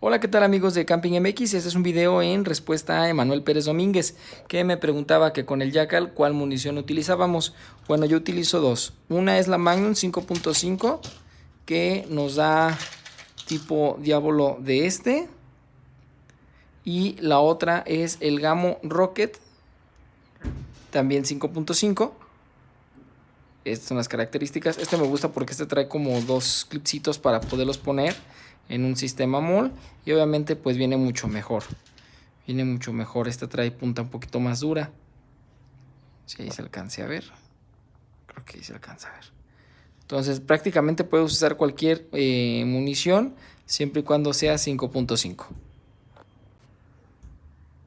Hola, ¿qué tal amigos de Camping MX? Este es un video en respuesta a Emanuel Pérez Domínguez, que me preguntaba que con el Jackal cuál munición utilizábamos. Bueno, yo utilizo dos. Una es la Magnum 5.5, que nos da tipo diablo de este. Y la otra es el Gamo Rocket, también 5.5. Estas son las características. Este me gusta porque este trae como dos clipsitos para poderlos poner en un sistema MOL. Y obviamente pues viene mucho mejor. Viene mucho mejor. Este trae punta un poquito más dura. Si ahí se alcance a ver. Creo que ahí se alcanza a ver. Entonces prácticamente puedes usar cualquier munición siempre y cuando sea 5.5.